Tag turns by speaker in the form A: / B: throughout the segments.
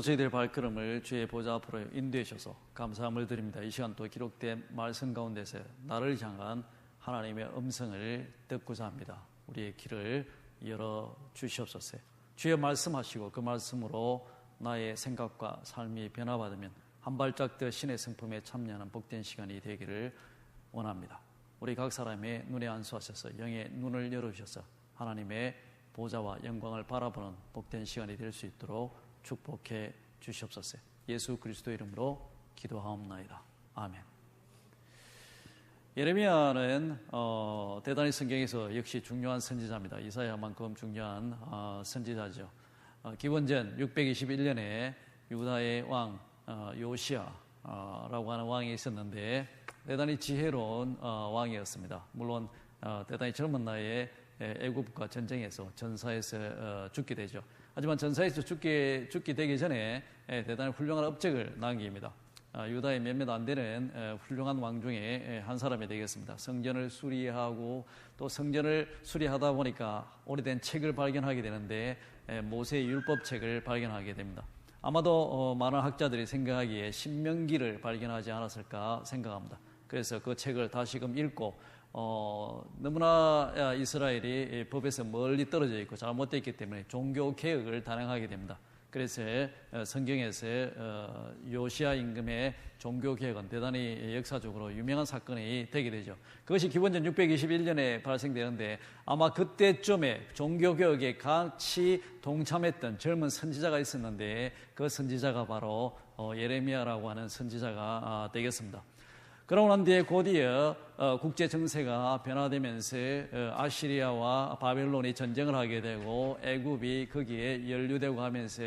A: 저희들 발걸음을 주의 보좌 앞으로 인도해 주셔서 감사함을 드립니다. 이 시간 또 기록된 말씀 가운데서 나를 향한 하나님의 음성을 듣고자 합니다. 우리의 길을 열어 주시옵소서. 주의 말씀하시고 그 말씀으로 나의 생각과 삶이 변화받으면 한 발짝 더 신의 성품에 참여하는 복된 시간이 되기를 원합니다. 우리 각 사람의 눈에 안수하셔서 영의 눈을 열어주셔서 하나님의 보좌와 영광을 바라보는 복된 시간이 될 수 있도록 축복해 주시옵소서. 예수 그리스도 이름으로 기도하옵나이다. 아멘. 예레미야는 대단히 성경에서 역시 중요한 선지자입니다. 이사야만큼 중요한 선지자죠. 기원전 621년에 유다의 왕 요시야라고 하는 왕이 있었는데 대단히 지혜로운 왕이었습니다. 물론 대단히 젊은 나이에 애굽과 전쟁에서 전사에서 죽게 되죠. 하지만 전사에서 죽게 되기 전에 대단히 훌륭한 업적을 남깁니다. 유다의 몇몇 안 되는 훌륭한 왕 중에 한 사람이 되겠습니다. 성전을 수리하고 또 성전을 수리하다 보니까 오래된 책을 발견하게 되는데 모세의 율법책을 발견하게 됩니다. 아마도 많은 학자들이 생각하기에 신명기를 발견하지 않았을까 생각합니다. 그래서 그 책을 다시금 읽고 너무나 이스라엘이 법에서 멀리 떨어져 있고 잘못되어 있기 때문에 종교 개혁을 단행하게 됩니다. 그래서 성경에서 요시야 임금의 종교 개혁은 대단히 역사적으로 유명한 사건이 되게 되죠. 그것이 기원전 621년에 발생되는데 아마 그때쯤에 종교 개혁에 같이 동참했던 젊은 선지자가 있었는데 그 선지자가 바로 예레미야라고 하는 선지자가 되겠습니다. 그러고 난 뒤에 곧이어 국제 정세가 변화되면서 아시리아와 바벨론이 전쟁을 하게 되고 애굽이 거기에 연루되고 하면서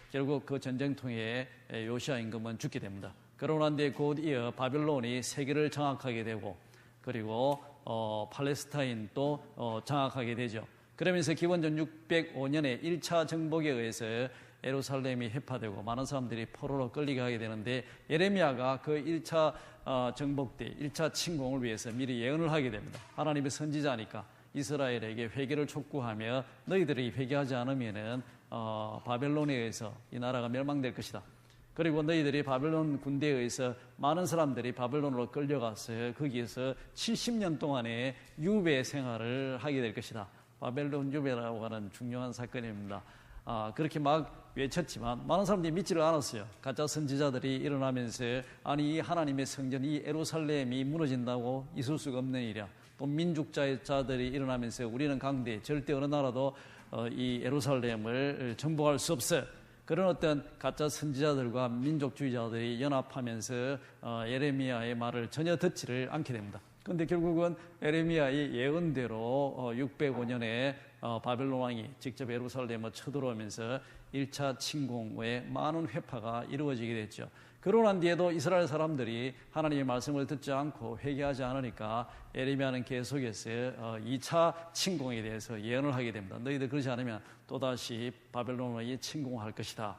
A: 결국 그 전쟁통에 요시야 임금은 죽게 됩니다. 그러고 난 뒤에 곧이어 바벨론이 세계를 장악하게 되고 그리고 팔레스타인도 장악하게 되죠. 그러면서 기원전 605년에 1차 정복에 의해서 예루살렘이 해파되고 많은 사람들이 포로로 끌리게 하게 되는데 예레미야가 그 1차 정복 때 1차 침공을 위해서 미리 예언을 하게 됩니다. 하나님의 선지자니까 이스라엘에게 회개를 촉구하며 너희들이 회개하지 않으면은 바벨론에 의해서 이 나라가 멸망될 것이다. 그리고 너희들이 바벨론 군대에 의해서 많은 사람들이 바벨론으로 끌려가서 거기에서 70년 동안의 유배 생활을 하게 될 것이다. 바벨론 유배라고 하는 중요한 사건입니다. 그렇게 막 외쳤지만 많은 사람들이 믿지를 않았어요. 가짜 선지자들이 일어나면서 아니 이 하나님의 성전 이 예루살렘이 무너진다고 있을 수가 없는 일이야. 또 민족자들이 일어나면서 우리는 강대 절대 어느 나라도 이 예루살렘을 정복할 수 없어. 그런 어떤 가짜 선지자들과 민족주의자들이 연합하면서 예레미야의 말을 전혀 듣지를 않게 됩니다. 그런데 결국은 예레미야의 예언대로 605년에 바벨론 왕이 직접 예루살렘을 쳐들어오면서 1차 침공 후에 많은 회파가 이루어지게 됐죠. 그러고 난 뒤에도 이스라엘 사람들이 하나님의 말씀을 듣지 않고 회개하지 않으니까 예레미야는 계속해서 2차 침공에 대해서 예언을 하게 됩니다. 너희들 그러지 않으면 또다시 바벨론이 침공할 것이다.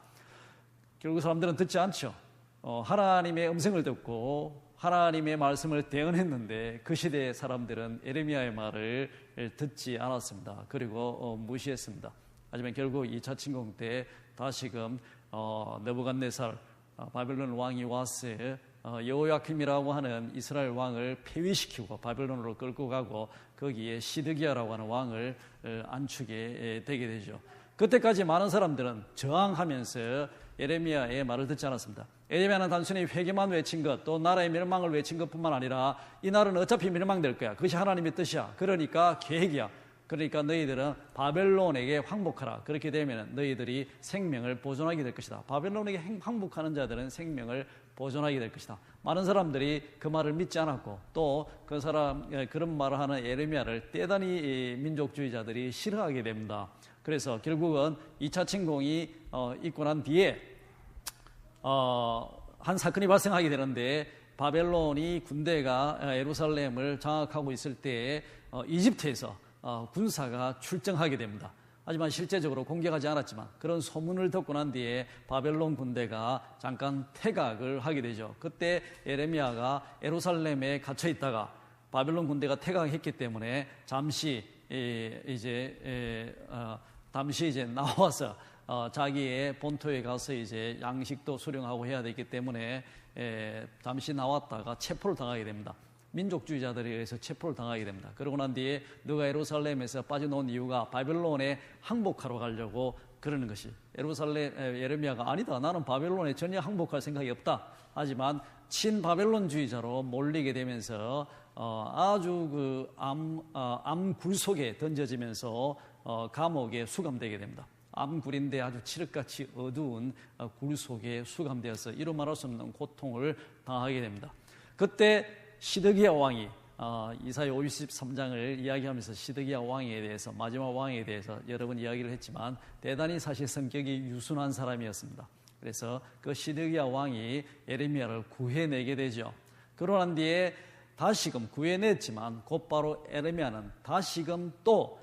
A: 결국 사람들은 듣지 않죠. 하나님의 음성을 듣고 하나님의 말씀을 대언했는데 그 시대의 사람들은 예레미야의 말을 듣지 않았습니다. 그리고 무시했습니다. 하지만 결국 2차 침공 때 다시금 느부갓네살 바벨론 왕이 와서 여호야킴이라고 하는 이스라엘 왕을 폐위시키고 바벨론으로 끌고 가고 거기에 시드기야라고 하는 왕을 안축에 되게 되죠. 그때까지 많은 사람들은 저항하면서 예레미야의 말을 듣지 않았습니다. 예레미야는 단순히 회개만 외친 것, 또 나라의 멸망을 외친 것뿐만 아니라 이 나라는 어차피 멸망될 거야. 그것이 하나님의 뜻이야. 그러니까 계획이야. 그러니까 너희들은 바벨론에게 항복하라. 그렇게 되면 너희들이 생명을 보존하게 될 것이다. 바벨론에게 항복하는 자들은 생명을 보존하게 될 것이다. 많은 사람들이 그 말을 믿지 않았고 또 그런 말을 하는 예레미야를 대단히 민족주의자들이 싫어하게 됩니다. 그래서 결국은 2차 침공이 있고 난 뒤에 한 사건이 발생하게 되는데 바벨론이 군대가 예루살렘을 장악하고 있을 때 이집트에서 군사가 출정하게 됩니다. 하지만 실제적으로 공격하지 않았지만 그런 소문을 듣고 난 뒤에 바벨론 군대가 잠깐 퇴각을 하게 되죠. 그때 예레미야가 예루살렘에 갇혀 있다가 바벨론 군대가 퇴각했기 때문에 잠시 이제 나와서 자기의 본토에 가서 이제 양식도 수령하고 해야 되기 때문에 잠시 나왔다가 체포를 당하게 됩니다. 민족주의자들에 의해서 체포를 당하게 됩니다. 그러고 난 뒤에 너가 예루살렘에서 빠져나온 이유가 바벨론에 항복하러 가려고 그러는 것이, 예레미야가 아니다, 나는 바벨론에 전혀 항복할 생각이 없다. 하지만 친바벨론주의자로 몰리게 되면서 아주 암굴 속에 던져지면서 감옥에 수감되게 됩니다. 암굴인데 아주 칠흑같이 어두운 굴 속에 수감되어서 이루 말할 수 없는 고통을 당하게 됩니다. 그때 시드기야 왕이 이사야 53장을 이야기하면서 시드기야 왕에 대해서, 마지막 왕에 대해서 여러 번 이야기를 했지만 대단히 사실 성격이 유순한 사람이었습니다. 그래서 그 시드기야 왕이 예레미야를 구해내게 되죠. 그러난 뒤에 다시금 구해냈지만 곧바로 예레미야는 다시금 또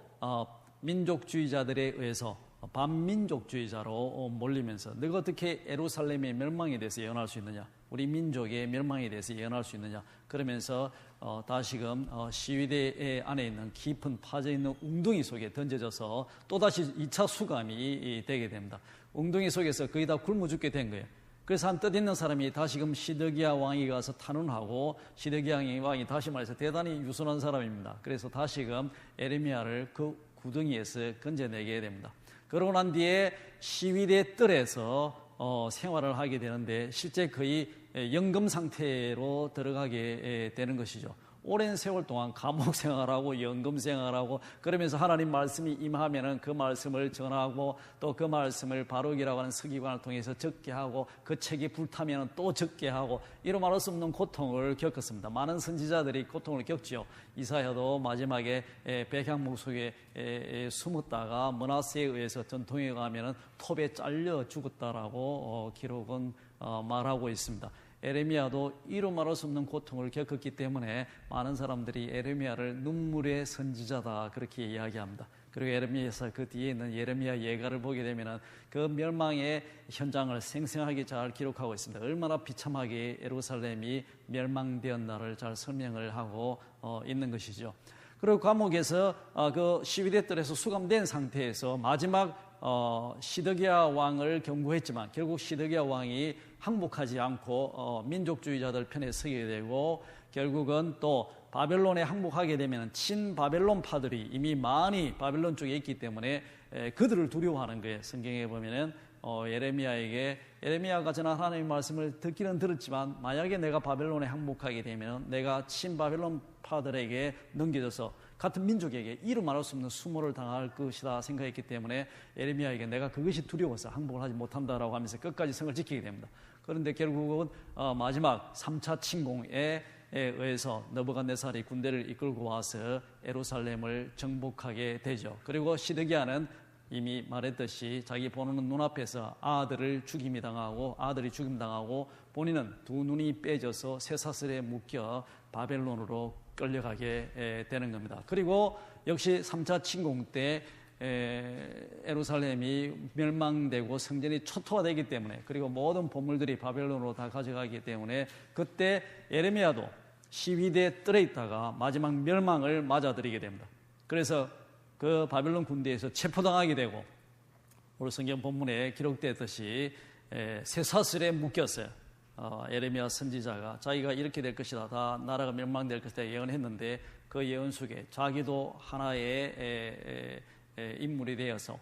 A: 민족주의자들에 의해서 반민족주의자로 몰리면서 너가 어떻게 예루살렘의 멸망에 대해서 예언할 수 있느냐, 우리 민족의 멸망에 대해서 예언할 수 있느냐, 그러면서 다시금 시위대 안에 있는 깊은 파져있는 웅덩이 속에 던져져서 또다시 2차 수감이 되게 됩니다. 웅덩이 속에서 거의 다 굶어 죽게 된 거예요. 그래서 한 뜻있는 사람이 다시금 시드기야 왕이 가서 탄원하고, 시드기야 왕이 다시 말해서 대단히 유순한 사람입니다. 그래서 다시금 예레미야를 그 구덩이에서 건져내게 됩니다. 그러고 난 뒤에 시위대 뜰에서 생활을 하게 되는데 실제 거의 연금 상태로 들어가게 되는 것이죠. 오랜 세월 동안 감옥 생활하고 연금 생활하고 그러면서 하나님 말씀이 임하면은 그 말씀을 전하고 또 그 말씀을 바룩이라고 하는 서기관을 통해서 적게 하고 그 책이 불타면은 또 적게 하고 이로 말할 수 없는 고통을 겪었습니다. 많은 선지자들이 고통을 겪지요. 이사야도 마지막에 백향목 속에 숨었다가 므낫세에 의해서 전통에 가면은 톱에 잘려 죽었다라고 기록은 말하고 있습니다. 예레미야도 이루 말할 수 없는 고통을 겪었기 때문에 많은 사람들이 예레미야를 눈물의 선지자다 그렇게 이야기합니다. 그리고 예레미야에서 그 뒤에 있는 예레미야 예가를 보게 되면 그 멸망의 현장을 생생하게 잘 기록하고 있습니다. 얼마나 비참하게 예루살렘이 멸망되었나를 잘 설명을 하고 있는 것이죠. 그리고 감옥에서 그 시위대 뜰에서 수감된 상태에서 마지막 시드기야 왕을 경고했지만 결국 시드기야 왕이 항복하지 않고 민족주의자들 편에 서게 되고 결국은 또 바벨론에 항복하게 되면 친바벨론파들이 이미 많이 바벨론 쪽에 있기 때문에 그들을 두려워하는 거예요. 성경에 보면은 예레미야가 전한 하나님의 말씀을 듣기는 들었지만 만약에 내가 바벨론에 항복하게 되면 내가 친바벨론파들에게 넘겨져서 같은 민족에게 이루 말할 수 없는 수모를 당할 것이다 생각했기 때문에 예레미야에게 내가 그것이 두려워서 항복을 하지 못한다라고 하면서 끝까지 성을 지키게 됩니다. 그런데 결국은 마지막 3차 침공에 의해서 느부갓네살이 군대를 이끌고 와서 예루살렘을 정복하게 되죠. 그리고 시드기야는 이미 말했듯이 자기 보는 눈앞에서 아들이 죽임당하고 본인은 두 눈이 빼져서 쇠사슬에 묶여 바벨론으로 끌려가게 되는 겁니다. 그리고 역시 3차 침공 때 예루살렘이 멸망되고 성전이 초토화되기 때문에 그리고 모든 보물들이 바벨론으로 다 가져가기 때문에 그때 예레미야도 시위대 뜰에 있다가 마지막 멸망을 맞아들이게 됩니다. 그래서 그 바벨론 군대에서 체포당하게 되고 오늘 성경 본문에 기록되었듯이 쇠사슬에 묶였어요. 예레미야 선지자가 자기가 이렇게 될 것이다, 다 나라가 멸망될 것이다 예언했는데 그 예언 속에 자기도 하나의 인물이 되어서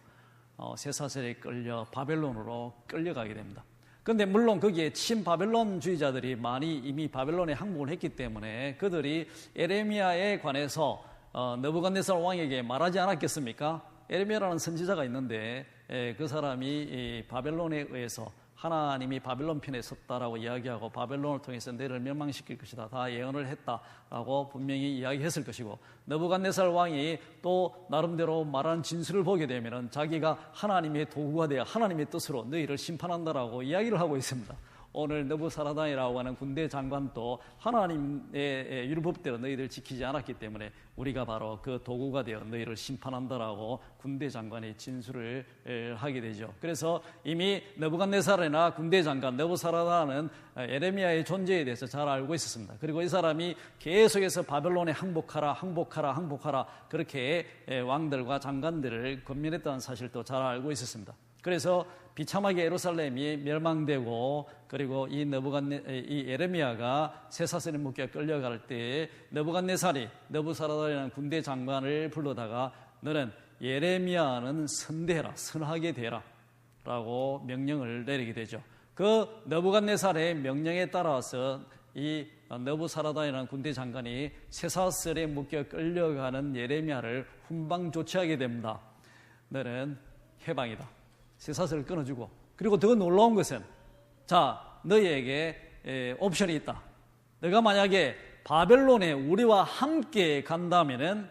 A: 쇠사슬에 끌려 바벨론으로 끌려가게 됩니다. 그런데 물론 거기에 친바벨론주의자들이 많이 이미 바벨론에 항복을 했기 때문에 그들이 예레미야에 관해서 느부갓네살 왕에게 말하지 않았겠습니까? 예레미야라는 선지자가 있는데 그 사람이 바벨론에 의해서 하나님이 바벨론 편에 섰다라고 이야기하고 바벨론을 통해서 너희를 멸망시킬 것이다 다 예언을 했다라고 분명히 이야기했을 것이고 느부갓네살 왕이 또 나름대로 말하는 진술을 보게 되면 자기가 하나님의 도구가 되어 하나님의 뜻으로 너희를 심판한다라고 이야기를 하고 있습니다. 오늘 느부사라단이라고 하는 군대 장관도 하나님의 율법대로 너희들 지키지 않았기 때문에 우리가 바로 그 도구가 되어 너희를 심판한다라고 군대 장관이 진술을 하게 되죠. 그래서 이미 느부갓네살이나 군대 장관 느부사라단은 예레미야의 존재에 대해서 잘 알고 있었습니다. 그리고 이 사람이 계속해서 바벨론에 항복하라 그렇게 왕들과 장관들을 권면했다는 사실도 잘 알고 있었습니다. 그래서 비참하게 예루살렘이 멸망되고 그리고 이 예레미야가 쇠사슬에 묶여 끌려갈 때 느부갓네살이 느부사라다라는 군대 장관을 불러다가 너는 예레미야는 선하게 되라 라고 명령을 내리게 되죠. 그 느부갓네살의 명령에 따라서 이 느부사라다라는 군대 장관이 쇠사슬에 묶여 끌려가는 예레미야를 훈방 조치하게 됩니다. 너는 해방이다. 쇠사슬을 끊어주고, 그리고 더 놀라운 것은 너희에게 옵션이 있다. 너가 만약에 바벨론에 우리와 함께 간다면은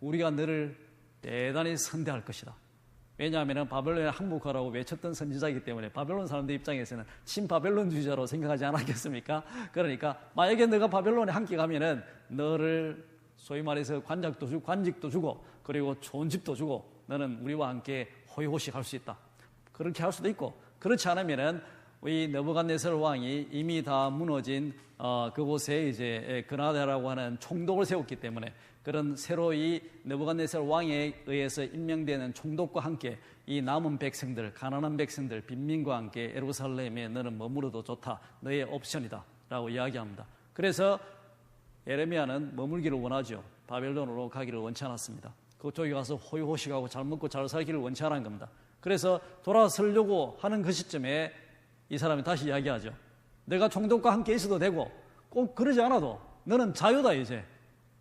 A: 우리가 너를 대단히 선대할 것이다. 왜냐하면 바벨론에 항복하라고 외쳤던 선지자이기 때문에 바벨론 사람들 입장에서는 친바벨론주의자로 생각하지 않았겠습니까? 그러니까 만약에 너가 바벨론에 함께 가면은 너를 소위 말해서 관직도 주고 그리고 좋은 집도 주고 너는 우리와 함께 호의호식 할 수 있다. 그렇게 할 수도 있고, 그렇지 않으면은 이 느부갓네살 왕이 이미 다 무너진 그곳에 이제 그나다라고 하는 총독을 세웠기 때문에 그런 새로 이 느부갓네살 왕에 의해서 임명되는 총독과 함께 이 남은 백성들, 가난한 백성들, 빈민과 함께 예루살렘에 너는 머무르도 좋다. 너의 옵션이다 라고 이야기합니다. 그래서 예레미야는 머물기를 원하죠. 바벨론으로 가기를 원치 않았습니다. 그쪽에 가서 호의호식하고 잘 먹고 잘 살기를 원치 않은 겁니다. 그래서 돌아서려고 하는 그 시점에 이 사람이 다시 이야기하죠. 내가 총독과 함께 있어도 되고 꼭 그러지 않아도 너는 자유다. 이제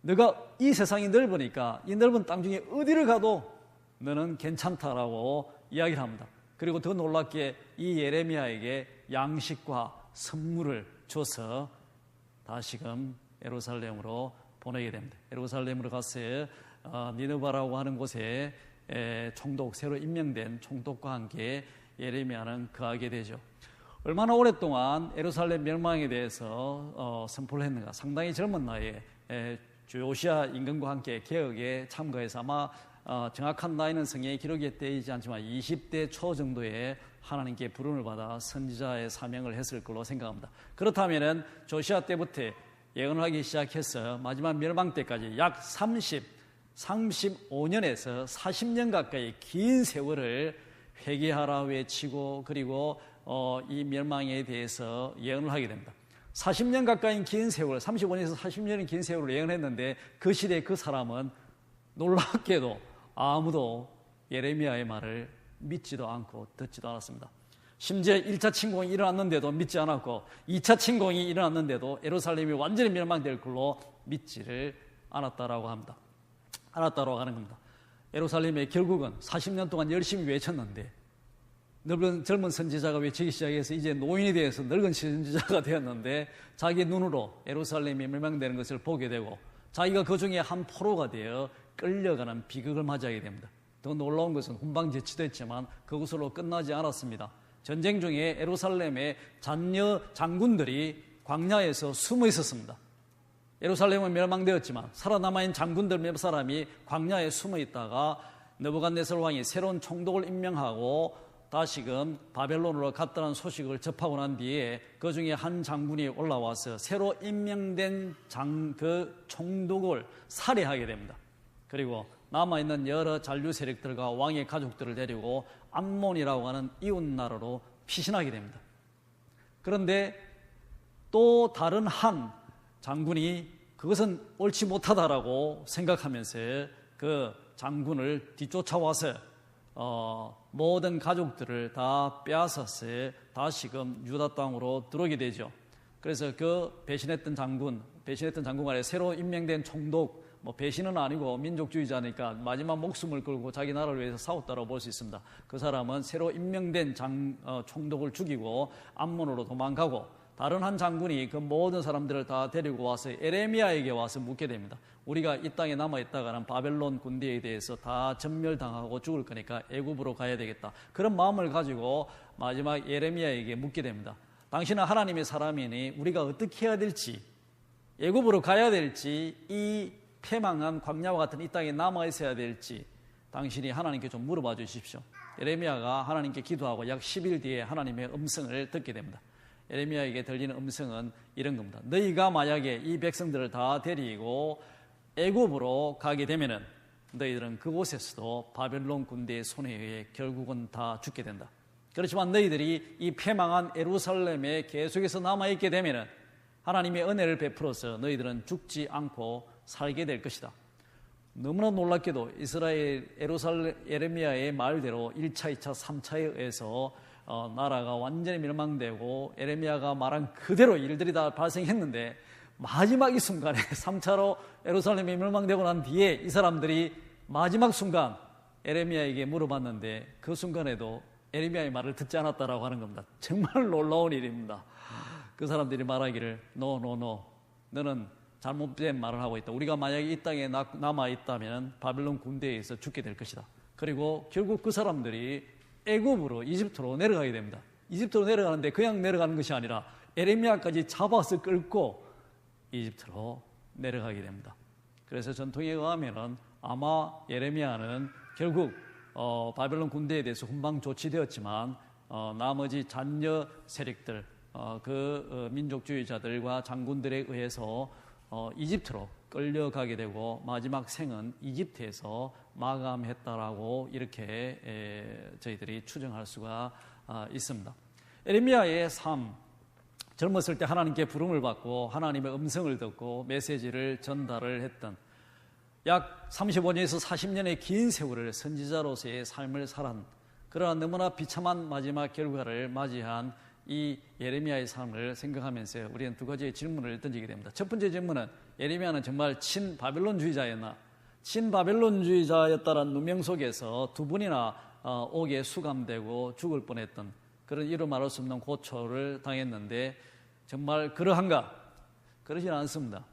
A: 너가 이 세상이 넓으니까 이 넓은 땅 중에 어디를 가도 너는 괜찮다라고 이야기를 합니다. 그리고 더 놀랍게 이 예레미야에게 양식과 선물을 줘서 다시금 예루살렘으로 보내게 됩니다. 예루살렘으로 가서 니느바라고 하는 곳에 총독, 새로 임명된 총독과 함께 예레미야는 거하게 되죠. 얼마나 오랫동안 예루살렘 멸망에 대해서 선포를 했는가. 상당히 젊은 나이에 요시야 임금과 함께 개혁에 참가해서 아마 정확한 나이는 성경에 기록이 되어 있지 않지만 20대 초 정도에 하나님께 부름을 받아 선지자의 사명을 했을 걸로 생각합니다. 그렇다면 조시아 때부터 예언을 하기 시작해서 마지막 멸망 때까지 약 35년에서 40년 가까이 긴 세월을 회개하라 외치고 그리고 이 멸망에 대해서 예언을 하게 됩니다. 40년 가까이 긴 세월, 35년에서 40년의 긴 세월을 예언했는데 그 시대에 그 사람은 놀랍게도 아무도 예레미야의 말을 믿지도 않고 듣지도 않았습니다. 심지어 1차 침공이 일어났는데도 믿지 않았고 2차 침공이 일어났는데도 예루살렘이 완전히 멸망될 걸로 믿지를 않았다라고 합니다. 않았다라고 하는 겁니다. 예루살렘에 결국은 40년 동안 열심히 외쳤는데 젊은 선지자가 외치기 시작해서 이제 노인이 되어서 늙은 선지자가 되었는데 자기 눈으로 예루살렘이 멸망되는 것을 보게 되고 자기가 그 중에 한 포로가 되어 끌려가는 비극을 맞이하게 됩니다. 더 놀라운 것은 훈방 제치됐지만 그것으로 끝나지 않았습니다. 전쟁 중에 예루살렘의 잔여 장군들이 광야에서 숨어 있었습니다. 예루살렘은 멸망되었지만 살아남아있는 장군들 몇 사람이 광야에 숨어 있다가 느부갓네살 왕이 새로운 총독을 임명하고 다시금 바벨론으로 갔다는 소식을 접하고 난 뒤에 그 중에 한 장군이 올라와서 새로 임명된 그 총독을 살해하게 됩니다. 그리고 남아있는 여러 잔류 세력들과 왕의 가족들을 데리고 암몬이라고 하는 이웃 나라로 피신하게 됩니다. 그런데 또 다른 한 장군이 그것은 옳지 못하다라고 생각하면서 그 장군을 뒤쫓아와서 모든 가족들을 다 빼앗아서 다시금 유다 땅으로 들어오게 되죠. 그래서 그 배신했던 장군 안에 새로 임명된 총독, 배신은 아니고 민족주의자니까 마지막 목숨을 걸고 자기 나라를 위해서 싸웠다고 볼 수 있습니다. 그 사람은 새로 임명된 총독을 죽이고 암몬으로 도망가고 다른 한 장군이 그 모든 사람들을 다 데리고 와서 예레미야에게 와서 묻게 됩니다. 우리가 이 땅에 남아있다가는 바벨론 군대에 대해서 다 전멸당하고 죽을 거니까 애굽으로 가야 되겠다. 그런 마음을 가지고 마지막 예레미야에게 묻게 됩니다. 당신은 하나님의 사람이니 우리가 어떻게 해야 될지, 애굽으로 가야 될지, 이 패망한 광야와 같은 이 땅에 남아있어야 될지 당신이 하나님께 좀 물어봐 주십시오. 예레미야가 하나님께 기도하고 약 10일 뒤에 하나님의 음성을 듣게 됩니다. 예레미야에게 들리는 음성은 이런 겁니다. 너희가 만약에 이 백성들을 다 데리고 애굽으로 가게 되면은 너희들은 그곳에서도 바벨론 군대의 손에 의해 결국은 다 죽게 된다. 그렇지만 너희들이 이 패망한 예루살렘에 계속해서 남아있게 되면 하나님의 은혜를 베풀어서 너희들은 죽지 않고 살게 될 것이다. 너무나 놀랍게도 이스라엘 예레미야의 말대로 1차, 2차, 3차에 의해서 나라가 완전히 멸망되고 예레미야가 말한 그대로 일들이 다 발생했는데 마지막 이 순간에 3차로 예루살렘이 멸망되고 난 뒤에 이 사람들이 마지막 순간 예레미야에게 물어봤는데 그 순간에도 예레미야의 말을 듣지 않았다라고 하는 겁니다. 정말 놀라운 일입니다. 그 사람들이 말하기를 No, 너는 잘못된 말을 하고 있다. 우리가 만약에 이 땅에 남아있다면 바벨론 군대에 의해서 죽게 될 것이다. 그리고 결국 그 사람들이 애굽으로 이집트로 내려가게 됩니다. 이집트로 내려가는데 그냥 내려가는 것이 아니라 예레미야까지 잡아서 끌고 이집트로 내려가게 됩니다. 그래서 전통에 의하면 아마 예레미야는 결국 바벨론 군대에 대해서 훈방 조치되었지만 나머지 잔여 세력들 민족주의자들과 장군들에 의해서 이집트로 끌려가게 되고 마지막 생은 이집트에서 마감했다라고 이렇게 저희들이 추정할 수가 있습니다. 예레미야의 삶, 젊었을 때 하나님께 부름을 받고 하나님의 음성을 듣고 메시지를 전달을 했던 약 35년에서 40년의 긴 세월을 선지자로서의 삶을 살았던 그러나 너무나 비참한 마지막 결과를 맞이한 이 예레미야의 삶을 생각하면서 우리는 두 가지의 질문을 던지게 됩니다. 첫 번째 질문은 예레미야는 정말 친바벨론주의자였나? 친바벨론주의자였다는 누명 속에서 두 번이나 옥에 수감되고 죽을 뻔했던 그런 이루 말할 수 없는 고초를 당했는데 정말 그러한가? 그러진 않습니다.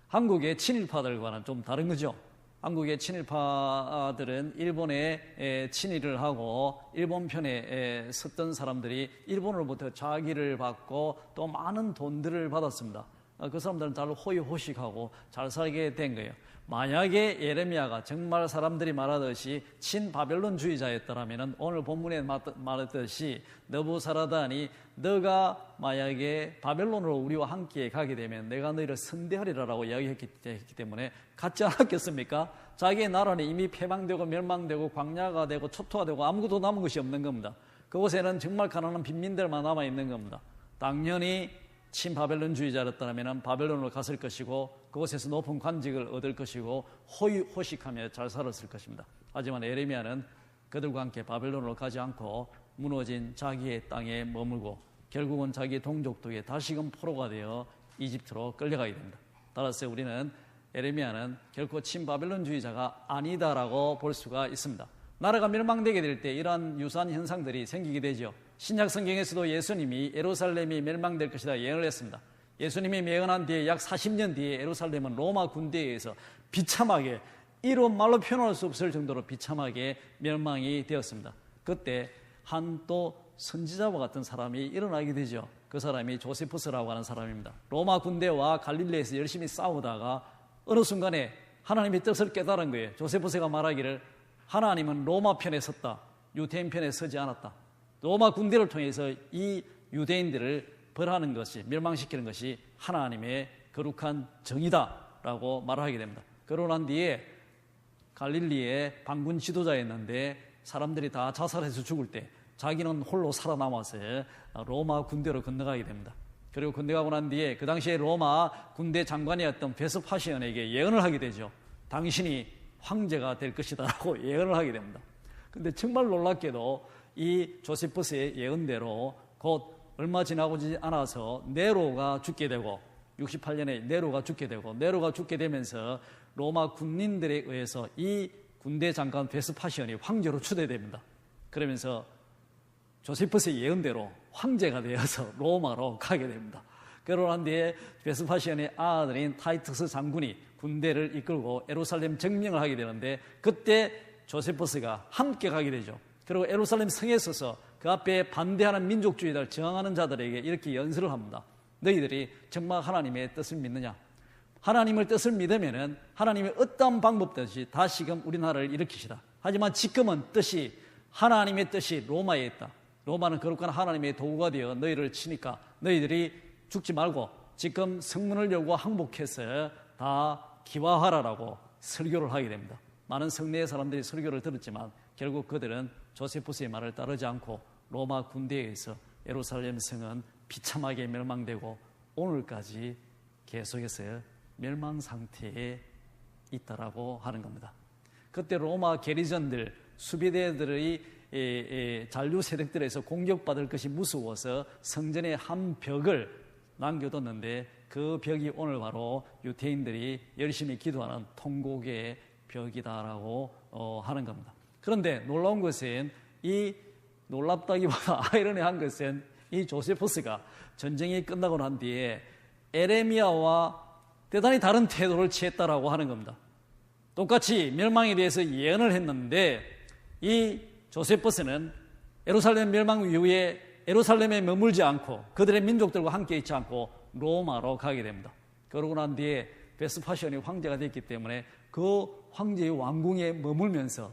A: 한국의 친일파들과는 좀 다른 거죠. 한국의 친일파들은 일본에 친일을 하고 일본 편에 섰던 사람들이 일본으로부터 자기를 받고 또 많은 돈들을 받았습니다. 그 사람들은 잘 호의호식하고 잘 살게 된 거예요. 만약에 예레미야가 정말 사람들이 말하듯이 친바벨론주의자였다면 오늘 본문에 말했듯이 너부사라다니 너가 만약에 바벨론으로 우리와 함께 가게 되면 내가 너희를 선대하리라라고 이야기했기 때문에 갔지 않았겠습니까? 자기의 나라는 이미 패망되고 멸망되고 광야가 되고 초토화 되고 아무것도 남은 것이 없는 겁니다. 그곳에는 정말 가난한 빈민들만 남아있는 겁니다. 당연히 친바벨론주의자였다면 바벨론으로 갔을 것이고 그곳에서 높은 관직을 얻을 것이고 호의호식하며 잘 살았을 것입니다. 하지만 예레미야는 그들과 함께 바벨론으로 가지 않고 무너진 자기의 땅에 머물고 결국은 자기 동족들에게 다시금 포로가 되어 이집트로 끌려가게 됩니다. 따라서 우리는 예레미야는 결코 친바벨론주의자가 아니다라고 볼 수가 있습니다. 나라가 멸망되게 될 때 이러한 유사한 현상들이 생기게 되죠. 신약 성경에서도 예수님이 예루살렘이 멸망될 것이다 예언을 했습니다. 예수님이 예언한 뒤에 약 40년 뒤에 예루살렘은 로마 군대에 의해서 비참하게 이로 말로 표현할 수 없을 정도로 비참하게 멸망이 되었습니다. 그때 한 또 선지자와 같은 사람이 일어나게 되죠. 그 사람이 조세푸스라고 하는 사람입니다. 로마 군대와 갈릴리에서 열심히 싸우다가 어느 순간에 하나님의 뜻을 깨달은 거예요. 조세푸스가 말하기를 하나님은 로마 편에 섰다. 유대인 편에 서지 않았다. 로마 군대를 통해서 이 유대인들을 벌하는 것이 멸망시키는 것이 하나님의 거룩한 정의다라고 말하게 됩니다. 그러고 난 뒤에 갈릴리의 반군 지도자였는데 사람들이 다 자살해서 죽을 때 자기는 홀로 살아남아서 로마 군대로 건너가게 됩니다. 그리고 건너가고 난 뒤에 그 당시에 로마 군대 장관이었던 베스파시언에게 예언을 하게 되죠. 당신이 황제가 될 것이다 라고 예언을 하게 됩니다. 그런데 정말 놀랍게도 이 조세푸스의 예언대로 곧 얼마 지나지 않아서 네로가 죽게 되고 68년에 네로가 죽게 되고 네로가 죽게 되면서 로마 군인들에 의해서 이 군대 장관 베스파시언이 황제로 추대됩니다. 그러면서 조세푸스의 예언대로 황제가 되어서 로마로 가게 됩니다. 그러고 난 뒤에 베스파시언의 아들인 타이투스 장군이 군대를 이끌고 예루살렘 정명을 하게 되는데 그때 조세푸스가 함께 가게 되죠. 그리고 예루살렘 성에 서서 그 앞에 반대하는 민족주의자를 저항하는 자들에게 이렇게 연설을 합니다. 너희들이 정말 하나님의 뜻을 믿느냐? 하나님의 뜻을 믿으면은 하나님의 어떠한 방법든지 다시금 우리나라를 일으키시다. 하지만 지금은 하나님의 뜻이 로마에 있다. 로마는 거룩한 하나님의 도구가 되어 너희를 치니까 너희들이 죽지 말고 지금 성문을 열고 항복해서 다 기화하라라고 설교를 하게 됩니다. 많은 성내의 사람들이 설교를 들었지만 결국 그들은 조세푸스의 말을 따르지 않고 로마 군대에 의해서 예루살렘 성은 비참하게 멸망되고 오늘까지 계속해서 멸망 상태에 있다라고 하는 겁니다. 그때 로마 게리전들, 수비대들의 잔류 세력들에서 공격받을 것이 무서워서 성전에 한 벽을 남겨뒀는데 그 벽이 오늘 바로 유대인들이 열심히 기도하는 통곡의 벽이다라고 하는 겁니다. 그런데 놀라운 것은 놀랍다기보다 아이러니한 것은 이 조세포스가 전쟁이 끝나고 난 뒤에 에레미야와 대단히 다른 태도를 취했다라고 하는 겁니다. 똑같이 멸망에 대해서 예언을 했는데 이 조세포스는 예루살렘 멸망 이후에 예루살렘에 머물지 않고 그들의 민족들과 함께 있지 않고 로마로 가게 됩니다. 그러고 난 뒤에 베스파시온이 황제가 됐기 때문에 그 황제의 왕궁에 머물면서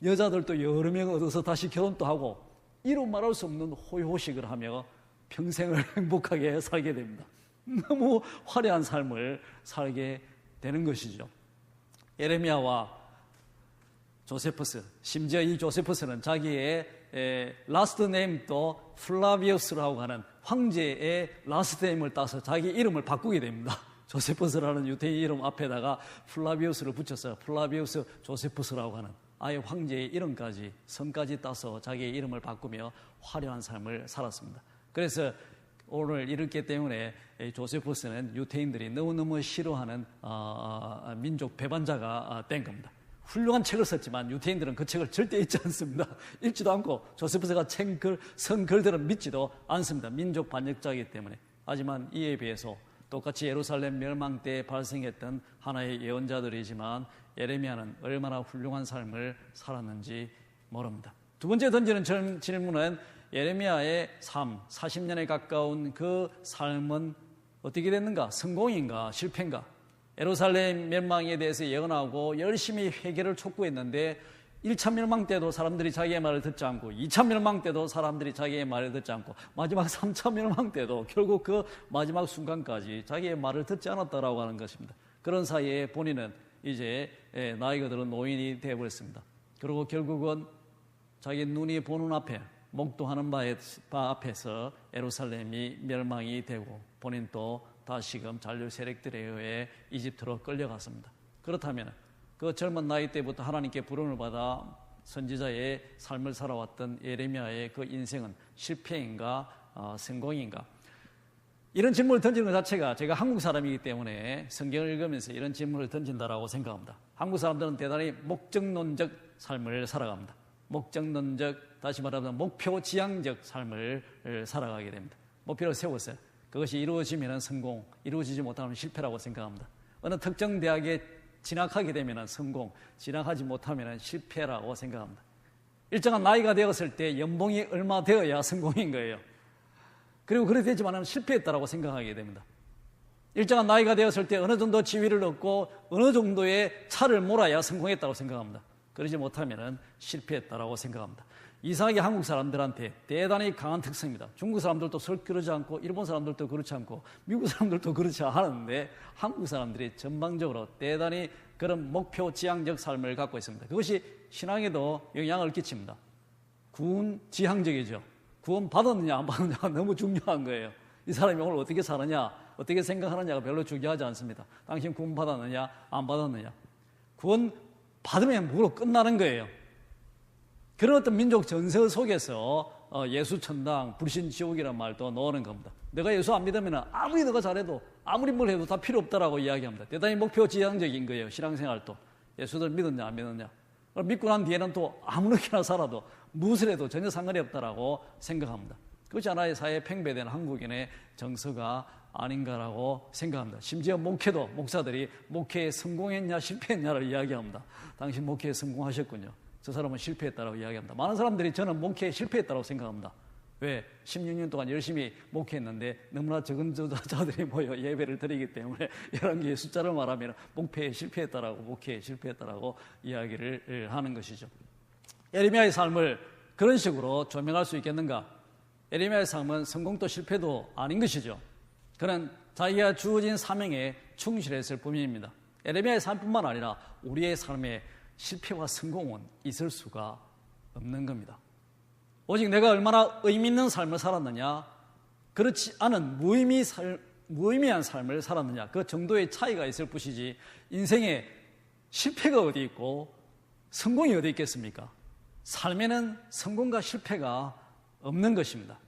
A: 여자들도 여러 명 얻어서 다시 결혼도 하고 이루 말할 수 없는 호의호식을 하며 평생을 행복하게 살게 됩니다. 너무 화려한 삶을 살게 되는 것이죠. 예레미야와 조세포스, 심지어 이 조세포스는 자기의 라스트 네임도 플라비우스라고 하는 황제의 라스트 네임을 따서 자기 이름을 바꾸게 됩니다. 조세포스라는 유대인 이름 앞에다가 플라비우스를 붙여서 플라비우스 조세포스라고 하는 아예 황제의 이름까지 성까지 따서 자기의 이름을 바꾸며 화려한 삶을 살았습니다. 그래서 오늘 이렇기 때문에 조세포스는 유대인들이 너무너무 싫어하는 민족 배반자가 된 겁니다. 훌륭한 책을 썼지만 유대인들은 그 책을 절대 읽지 않습니다. 읽지도 않고 조세포스가 쓴 글들은 믿지도 않습니다. 민족 반역자이기 때문에. 하지만 이에 비해서 똑같이 예루살렘 멸망 때 발생했던 하나의 예언자들이지만 예레미야는 얼마나 훌륭한 삶을 살았는지 모릅니다. 두 번째 던지는 질문은 예레미야의 삶, 40년에 가까운 그 삶은 어떻게 됐는가? 성공인가? 실패인가? 예루살렘 멸망에 대해서 예언하고 열심히 회개를 촉구했는데 1차 멸망 때도 사람들이 자기의 말을 듣지 않고 2차 멸망 때도 사람들이 자기의 말을 듣지 않고 마지막 3차 멸망 때도 결국 그 마지막 순간까지 자기의 말을 듣지 않았다라고 하는 것입니다. 그런 사이에 본인은 이제 나이가 들은 노인이 되어버렸습니다. 그리고 결국은 자기 눈이 보는 앞에 목도하는 바 앞에서 예루살렘이 멸망이 되고 본인도 다시금 잔류 세력들에 의해 이집트로 끌려갔습니다. 그렇다면 그 젊은 나이 때부터 하나님께 부름을 받아 선지자의 삶을 살아왔던 예레미야의 그 인생은 실패인가 성공인가? 이런 질문을 던지는 것 자체가 제가 한국 사람이기 때문에 성경을 읽으면서 이런 질문을 던진다라고 생각합니다. 한국 사람들은 대단히 목적론적 삶을 살아갑니다. 목적론적, 다시 말하면 목표 지향적 삶을 살아가게 됩니다. 목표를 세웠어요. 그것이 이루어지면 성공, 이루어지지 못하면 실패라고 생각합니다. 어느 특정 대학에 진학하게 되면 성공, 진학하지 못하면 실패라고 생각합니다. 일정한 나이가 되었을 때 연봉이 얼마 되어야 성공인 거예요. 그리고 그렇게 되지만 실패했다라고 생각하게 됩니다. 일정한 나이가 되었을 때 어느 정도 지위를 얻고 어느 정도의 차를 몰아야 성공했다고 생각합니다. 그러지 못하면 실패했다라고 생각합니다. 이상하게 한국 사람들한테 대단히 강한 특성입니다. 중국 사람들도 그러지 않고 일본 사람들도 그렇지 않고 미국 사람들도 그렇지 않은데 한국 사람들이 전반적으로 대단히 그런 목표 지향적 삶을 갖고 있습니다. 그것이 신앙에도 영향을 끼칩니다. 구원 지향적이죠. 구원 받았느냐 안 받았느냐가 너무 중요한 거예요. 이 사람이 오늘 어떻게 사느냐 어떻게 생각하느냐가 별로 중요하지 않습니다. 당신 구원 받았느냐 안 받았느냐. 구원 받으면 뭐로 끝나는 거예요. 그런 어떤 민족 전서 속에서 예수 천당, 불신 지옥이라는 말도 넣는 겁니다. 내가 예수 안 믿으면 아무리 너가 잘해도 아무리 뭘 해도 다 필요 없다라고 이야기합니다. 대단히 목표 지향적인 거예요. 신앙생활도. 예수를 믿었냐 안 믿었냐. 믿고 난 뒤에는 또 아무렇게나 살아도 무엇을 해도 전혀 상관이 없다라고 생각합니다. 그것이 하나의 사회에 팽배된 한국인의 정서가 아닌가라고 생각합니다. 심지어 목회도 목사들이 목회에 성공했냐 실패했냐를 이야기합니다. 당신 목회에 성공하셨군요. 저 사람은 실패했다라고 이야기합니다. 많은 사람들이 저는 목회에 실패했다고 생각합니다. 왜? 16년 동안 열심히 목회했는데 너무나 적은 자들이 모여 예배를 드리기 때문에 11개의 숫자를 말하면 목회에 실패했다라고 목회에 실패했다라고 이야기를 하는 것이죠. 예레미야의 삶을 그런 식으로 조명할 수 있겠는가? 예레미야의 삶은 성공도 실패도 아닌 것이죠. 그는 자기가 주어진 사명에 충실했을 뿐입니다. 예레미야의 삶뿐만 아니라 우리의 삶에 실패와 성공은 있을 수가 없는 겁니다. 오직 내가 얼마나 의미 있는 삶을 살았느냐, 그렇지 않은 무의미한 삶을 살았느냐, 그 정도의 차이가 있을 뿐이지 인생에 실패가 어디 있고 성공이 어디 있겠습니까? 삶에는 성공과 실패가 없는 것입니다.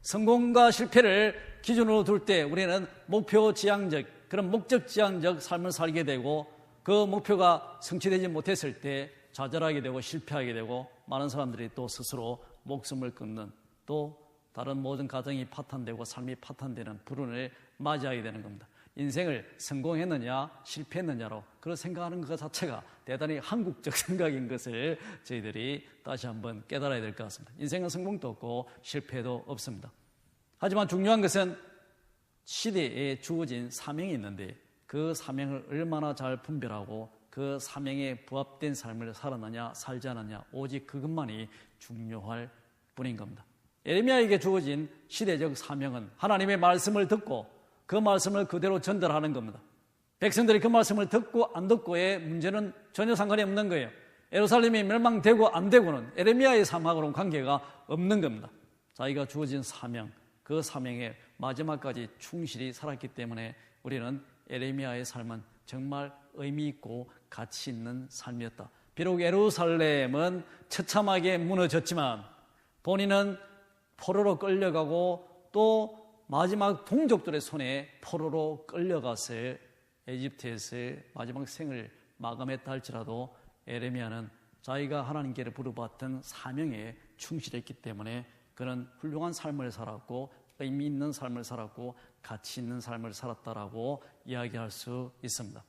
A: 성공과 실패를 기준으로 둘 때 우리는 목표 지향적, 그런 목적 지향적 삶을 살게 되고, 그 목표가 성취되지 못했을 때 좌절하게 되고 실패하게 되고, 많은 사람들이 또 스스로 목숨을 끊는, 또 다른 모든 가정이 파탄되고 삶이 파탄되는 불운을 맞이하게 되는 겁니다. 인생을 성공했느냐 실패했느냐로 그런 생각하는 것 자체가 대단히 한국적 생각인 것을 저희들이 다시 한번 깨달아야 될 것 같습니다. 인생은 성공도 없고 실패도 없습니다. 하지만 중요한 것은 시대에 주어진 사명이 있는데, 그 사명을 얼마나 잘 분별하고 그 사명에 부합된 삶을 살았느냐 살지 않았느냐, 오직 그것만이 중요할 뿐인 겁니다. 예레미야에게 주어진 시대적 사명은 하나님의 말씀을 듣고 그 말씀을 그대로 전달하는 겁니다. 백성들이 그 말씀을 듣고 안 듣고의 문제는 전혀 상관이 없는 거예요. 예루살렘이 멸망되고 안 되고는 예레미야의 삶하고는 관계가 없는 겁니다. 자기가 주어진 사명, 그 사명에 마지막까지 충실히 살았기 때문에 우리는 예레미야의 삶은 정말 의미 있고 가치 있는 삶이었다. 비록 예루살렘은 처참하게 무너졌지만 본인은 포로로 끌려가고 또 마지막 동족들의 손에 포로로 끌려가서 에집트에서 마지막 생을 마감했다 할지라도 예레미야는 자기가 하나님께로 부르받던 사명에 충실했기 때문에 그는 훌륭한 삶을 살았고 의미 있는 삶을 살았고 가치 있는 삶을 살았다라고 이야기할 수 있습니다.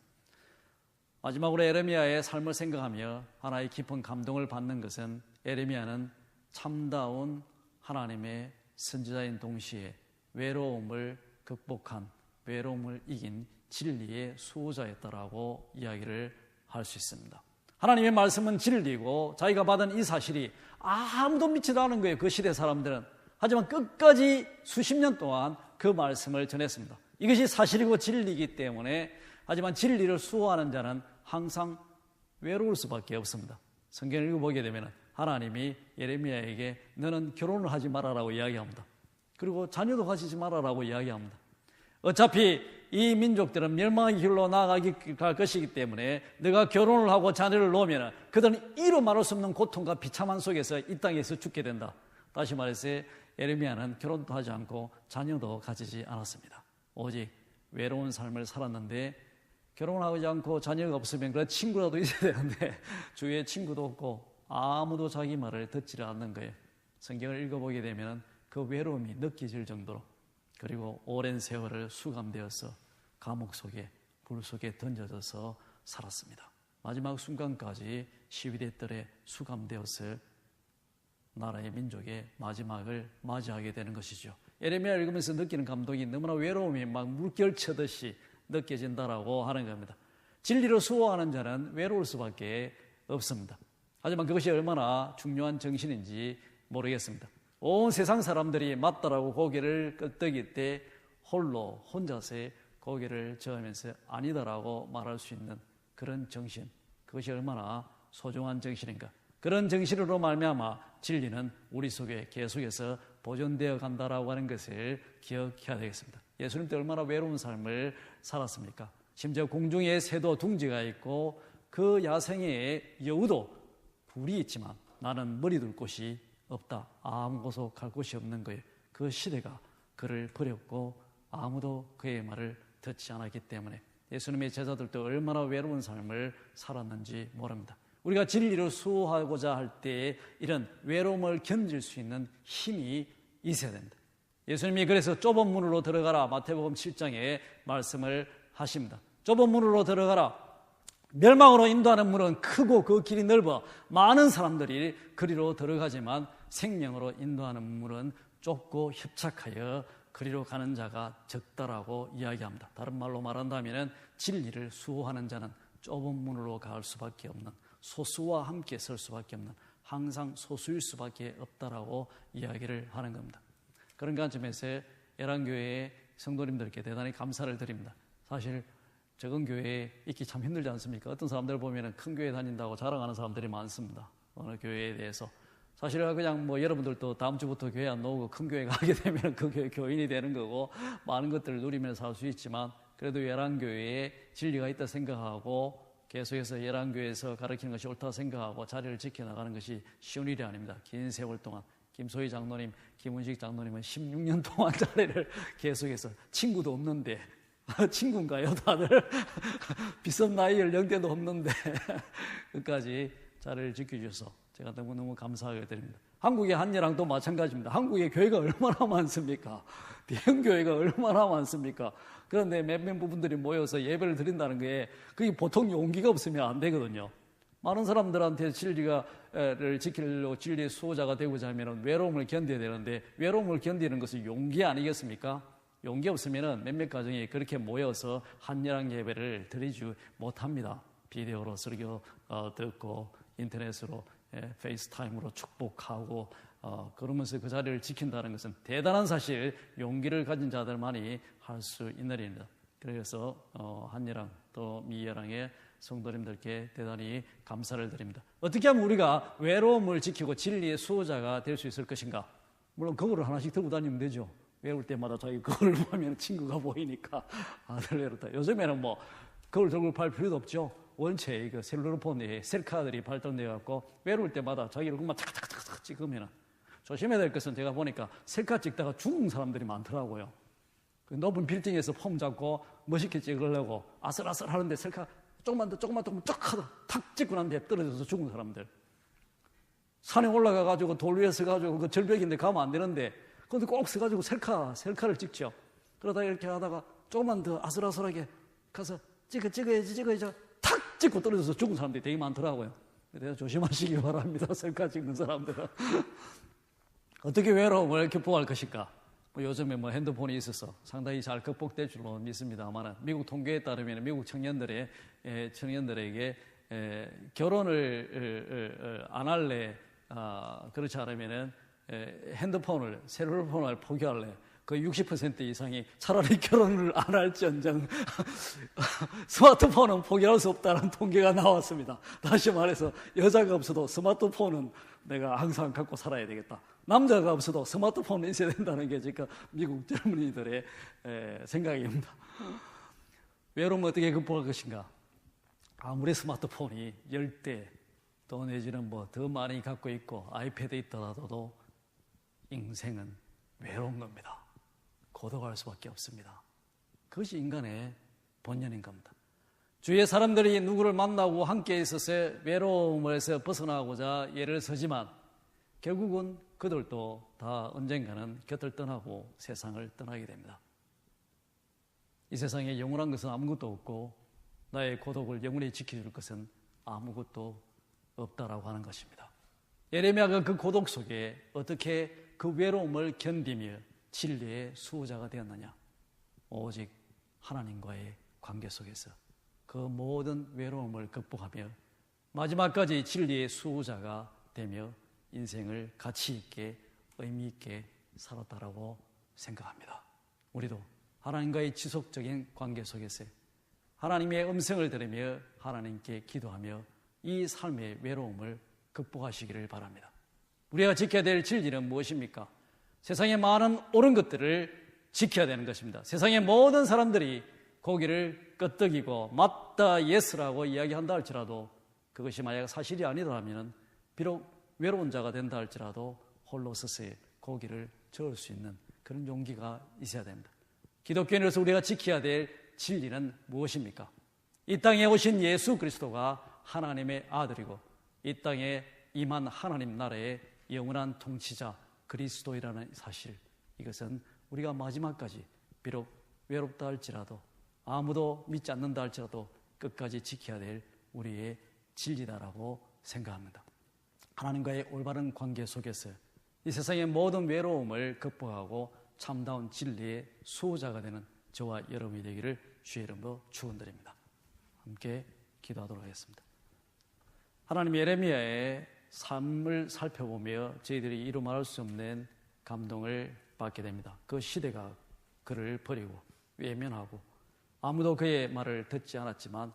A: 마지막으로 예레미야의 삶을 생각하며 하나의 깊은 감동을 받는 것은, 예레미야는 참다운 하나님의 선지자인 동시에 외로움을 극복한, 외로움을 이긴 진리의 수호자였다라고 이야기를 할 수 있습니다. 하나님의 말씀은 진리고 자기가 받은 이 사실이 아무도 믿지도 않은 거예요, 그 시대 사람들은. 하지만 끝까지 수십 년 동안 그 말씀을 전했습니다. 이것이 사실이고 진리이기 때문에, 하지만 진리를 수호하는 자는 항상 외로울 수밖에 없습니다. 성경을 읽어보게 되면 하나님이 예레미야에게 너는 결혼을 하지 말아라고 이야기합니다. 그리고 자녀도 가지지 말아라고 이야기합니다. 어차피 이 민족들은 멸망의 길로 나아갈 것이기 때문에 너가 결혼을 하고 자녀를 놓으면 그들은 이루 말할 수 없는 고통과 비참한 속에서 이 땅에서 죽게 된다. 다시 말해서 예레미야는 결혼도 하지 않고 자녀도 가지지 않았습니다. 오직 외로운 삶을 살았는데, 결혼하지 않고 자녀가 없으면 그런 친구라도 있어야 되는데 주위에 친구도 없고 아무도 자기 말을 듣지를 않는 거예요. 성경을 읽어보게 되면 그 외로움이 느껴질 정도로, 그리고 오랜 세월을 수감되어서 감옥 속에, 불 속에 던져져서 살았습니다. 마지막 순간까지 시위대 뜰에 수감되어서 나라의 민족의 마지막을 맞이하게 되는 것이죠. 예레미야를 읽으면서 느끼는 감동이 너무나 외로움이 막 물결치듯이 느껴진다라고 하는 겁니다. 진리를 수호하는 자는 외로울 수밖에 없습니다. 하지만 그것이 얼마나 중요한 정신인지 모르겠습니다. 온 세상 사람들이 맞다라고 고개를 끄덕일 때 홀로 혼자서 고개를 저으면서 아니다라고 말할 수 있는 그런 정신, 그것이 얼마나 소중한 정신인가. 그런 정신으로 말미암아 진리는 우리 속에 계속해서 보존되어 간다라고 하는 것을 기억해야 되겠습니다. 예수님 때 얼마나 외로운 삶을 살았습니까? 심지어 공중에 새도 둥지가 있고 그 야생의 여우도 불이 있지만 나는 머리 둘 곳이 없다. 아무 곳도 갈 곳이 없는 거예요. 그 시대가 그를 버렸고 아무도 그의 말을 듣지 않았기 때문에 예수님의 제자들도 얼마나 외로운 삶을 살았는지 모릅니다. 우리가 진리를 수호하고자 할 때 이런 외로움을 견딜 수 있는 힘이 있어야 됩니다. 예수님이 그래서 좁은 문으로 들어가라, 마태복음 7장에 말씀을 하십니다. 좁은 문으로 들어가라. 멸망으로 인도하는 문은 크고 그 길이 넓어 많은 사람들이 그리로 들어가지만 생명으로 인도하는 문은 좁고 협착하여 그리로 가는 자가 적다라고 이야기합니다. 다른 말로 말한다면 진리를 수호하는 자는 좁은 문으로 갈 수밖에 없는, 소수와 함께 설 수밖에 없는, 항상 소수일 수밖에 없다라고 이야기를 하는 겁니다. 그런 관점에서 애랑교회의 성도님들께 대단히 감사를 드립니다. 사실 적은 교회에 있기 참 힘들지 않습니까? 어떤 사람들 보면 큰 교회 다닌다고 자랑하는 사람들이 많습니다. 어느 교회에 대해서. 사실은 그냥 뭐 여러분들도 다음 주부터 교회 안 나오고 큰 교회 가게 되면 그 교회 교인이 되는 거고 많은 것들을 누리면서 살 수 있지만 그래도 열왕교회에 진리가 있다 생각하고 계속해서 열왕교회에서 가르치는 것이 옳다 생각하고 자리를 지켜나가는 것이 쉬운 일이 아닙니다. 긴 세월 동안 김소희 장로님, 김은식 장로님은 16년 동안 자리를 계속해서 친구도 없는데 친구인가요 다들? 비슷한 나이 연령대도 없는데 끝까지 자리를 지켜주셔서 제가 너무너무 감사하게 드립니다. 한국의 한예랑도 마찬가지입니다. 한국의 교회가 얼마나 많습니까? 대형 교회가 얼마나 많습니까? 그런데 몇몇 부분들이 모여서 예배를 드린다는 게 그게 보통 용기가 없으면 안 되거든요. 많은 사람들한테 진리를 지키려고 진리의 수호자가 되고자 하면 외로움을 견뎌야 되는데 외로움을 견디는 것은 용기 아니겠습니까? 용기 없으면 몇몇 가정이 그렇게 모여서 한예랑 예배를 드리지 못합니다. 비디오로 설교 듣고 인터넷으로 페이스타임으로 축복하고 그러면서 그 자리를 지킨다는 것은 대단한 사실, 용기를 가진 자들만이 할 수 있는 일입니다. 그래서 한예랑 또 미예랑의 성도님들께 대단히 감사를 드립니다. 어떻게 하면 우리가 외로움을 지키고 진리의 수호자가 될 수 있을 것인가? 물론 거울을 하나씩 들고 다니면 되죠. 외울 때마다 자기 거울을 보면 친구가 보이니까 아들 외롭다. 요즘에는 뭐 거울 들고 팔 필요도 없죠. 원체 그 셀룰로폰에 셀카들이 발달돼 갖고 외로울 때마다 자기 얼굴만 탁탁탁탁 찍으면 조심해야 될 것은 제가 보니까 셀카 찍다가 죽은 사람들이 많더라고요. 그 높은 빌딩에서 폼 잡고 멋있게 찍으려고 아슬아슬 하는데 셀카 조금만 더 쫙 하다 탁 찍고 난 뒤에 떨어져서 죽은 사람들. 산에 올라가 가지고 돌 위에 서 가지고 그 절벽인데 가면 안 되는데 근데 꼭 서 가지고 셀카를 찍죠. 그러다 이렇게 하다가 조금만 더 아슬아슬하게 가서 찍어야지 탁 찍고 떨어져서 죽은 사람들이 되게 많더라고요. 그래서 조심하시기 바랍니다. 셀카 찍는 사람들은. 어떻게 외로움을 극복할 것인가? 요즘에 뭐 핸드폰이 있어서 상당히 잘 극복될 줄로 믿습니다만 미국 통계에 따르면 미국 청년들에게 결혼을 안 할래 그렇지 않으면은 핸드폰을 셀룰폰을 포기할래 그 60% 이상이 차라리 결혼을 안 할지언정 스마트폰은 포기할 수 없다는 통계가 나왔습니다. 다시 말해서 여자가 없어도 스마트폰은 내가 항상 갖고 살아야 되겠다. 남자가 없어도 스마트폰은 있어야 된다는 게 지금 미국 젊은이들의 생각입니다. 외로움을 어떻게 극복할 것인가? 아무리 스마트폰이 10대 또 내지는 뭐 더 많이 갖고 있고 아이패드 있더라도 인생은 외로운 겁니다. 고독할 수밖에 없습니다. 그것이 인간의 본연인 겁니다. 주위의 사람들이 누구를 만나고 함께 있어서 외로움에서 벗어나고자 애를 쓰지만 결국은 그들도 다 언젠가는 곁을 떠나고 세상을 떠나게 됩니다. 이 세상에 영원한 것은 아무것도 없고 나의 고독을 영원히 지켜줄 것은 아무것도 없다라고 하는 것입니다. 예레미야가 그 고독 속에 어떻게 그 외로움을 견디며 진리의 수호자가 되었느냐? 오직 하나님과의 관계 속에서 그 모든 외로움을 극복하며 마지막까지 진리의 수호자가 되며 인생을 가치 있게 의미 있게 살았다라고 생각합니다. 우리도 하나님과의 지속적인 관계 속에서 하나님의 음성을 들으며 하나님께 기도하며 이 삶의 외로움을 극복하시기를 바랍니다. 우리가 지켜야 될 진리는 무엇입니까? 세상의 많은 옳은 것들을 지켜야 되는 것입니다. 세상의 모든 사람들이 고기를 끄떡이고 맞다 예스라고 이야기한다 할지라도 그것이 만약 사실이 아니라면 비록 외로운 자가 된다 할지라도 홀로 서서히 고기를 저을 수 있는 그런 용기가 있어야 됩니다. 기독교인으로서 우리가 지켜야 될 진리는 무엇입니까? 이 땅에 오신 예수 그리스도가 하나님의 아들이고 이 땅에 임한 하나님 나라의 영원한 통치자 그리스도이라는 사실, 이것은 우리가 마지막까지 비록 외롭다 할지라도 아무도 믿지 않는다 할지라도 끝까지 지켜야 될 우리의 진리다라고 생각합니다. 하나님과의 올바른 관계 속에서 이 세상의 모든 외로움을 극복하고 참다운 진리의 수호자가 되는 저와 여러분이 되기를 주의 이름으로 축원드립니다. 함께 기도하도록 하겠습니다. 하나님, 예레미야의 삶을 살펴보며 저희들이 이루 말할 수 없는 감동을 받게 됩니다. 그 시대가 그를 버리고 외면하고 아무도 그의 말을 듣지 않았지만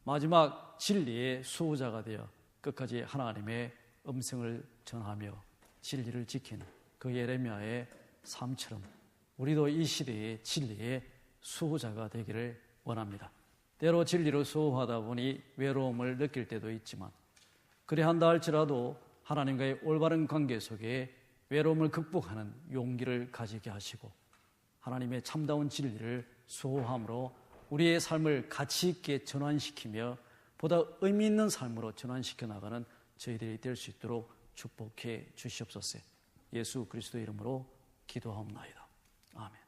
A: 마지막 진리의 수호자가 되어 끝까지 하나님의 음성을 전하며 진리를 지키는 그 예레미야의 삶처럼 우리도 이 시대의 진리의 수호자가 되기를 원합니다. 때로 진리로 수호하다 보니 외로움을 느낄 때도 있지만 그래한다 할지라도 하나님과의 올바른 관계 속에 외로움을 극복하는 용기를 가지게 하시고 하나님의 참다운 진리를 수호함으로 우리의 삶을 가치 있게 전환시키며 보다 의미 있는 삶으로 전환시켜 나가는 저희들이 될 수 있도록 축복해 주시옵소서. 예수 그리스도 이름으로 기도하옵나이다. 아멘.